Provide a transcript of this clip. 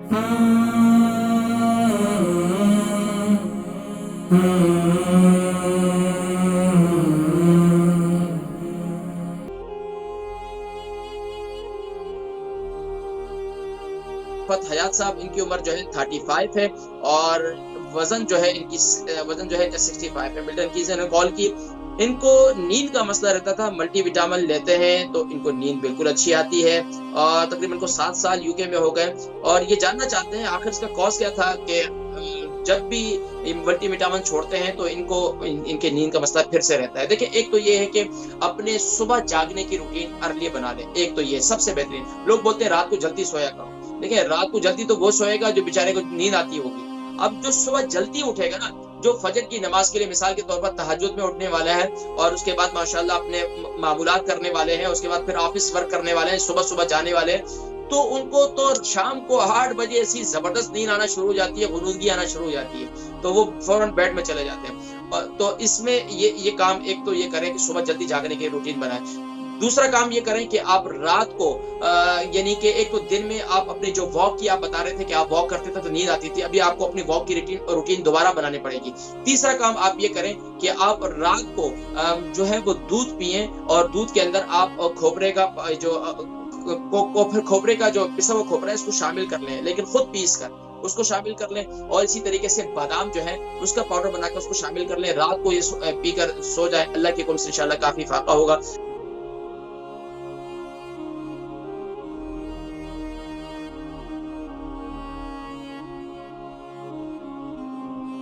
حیات صاحب ان کی عمر جو ہے 35 ہے اور وزن جو ہے ان کی 65 ہے۔ ملٹن کیز نے کال کی ان کو نیند کا مسئلہ رہتا تھا، ملٹی وٹامن لیتے ہیں تو ان کو نیند بالکل اچھی آتی ہے، اور تقریباً کو 7 سال یو کے میں ہو گئے، اور یہ جاننا چاہتے ہیں آخر اس کا کاز کیا تھا کہ جب بھی ملٹی وٹامن چھوڑتے ہیں تو ان کو ان کے نیند کا مسئلہ پھر سے رہتا ہے۔ دیکھیں ایک تو یہ ہے کہ اپنے صبح جاگنے کی روٹین ارلی بنا لیں، ایک تو یہ سب سے بہترین۔ لوگ بولتے ہیں رات کو جلدی سویا کرو، دیکھیں رات کو جلدی تو وہ سوئے گا جو بیچارے کو نیند آتی ہوگی، اب جو صبح جلدی اٹھے گا نا، جو فجر کی نماز کے لیے مثال کے طور پر تہجد میں اٹھنے والا ہے اور اس کے بعد ماشاءاللہ اپنے معمولات کرنے والے ہیں، اس کے بعد پھر آفس ورک کرنے والے ہیں، صبح صبح جانے والے ہیں، تو ان کو تو شام کو 8 بجے ایسی زبردست نیند آنا شروع ہو جاتی ہے، غنودگی آنا شروع ہو جاتی ہے، تو وہ فوراً بیڈ میں چلے جاتے ہیں۔ تو اس میں یہ کام ایک تو یہ کریں کہ صبح جلدی جاگنے کی روٹین بنائیں۔ دوسرا کام یہ کریں کہ آپ رات کو یعنی کہ ایک تو دن میں آپ اپنی جو واک کی آپ بتا رہے تھے کہ آپ واک کرتے تھے تو نیند آتی تھی، ابھی آپ کو اپنی واک کی روٹین دوبارہ بنانی پڑے گی۔ تیسرا کام آپ یہ کریں کہ آپ رات کو جو ہے وہ دودھ پئیں، اور دودھ کے اندر آپ کھوپرے کا جو کھوپرے کا جو پسا ہوا کھوپرا ہے اس کو شامل کر لیں، لیکن خود پیس کر اس کو شامل کر لیں، اور اسی طریقے سے بادام جو ہے اس کا پاؤڈر بنا کر اس کو شامل کر لیں، رات کو یہ پی کر سو جائیں، اللہ کے حکم سے انشاءاللہ کافی فائدہ ہوگا۔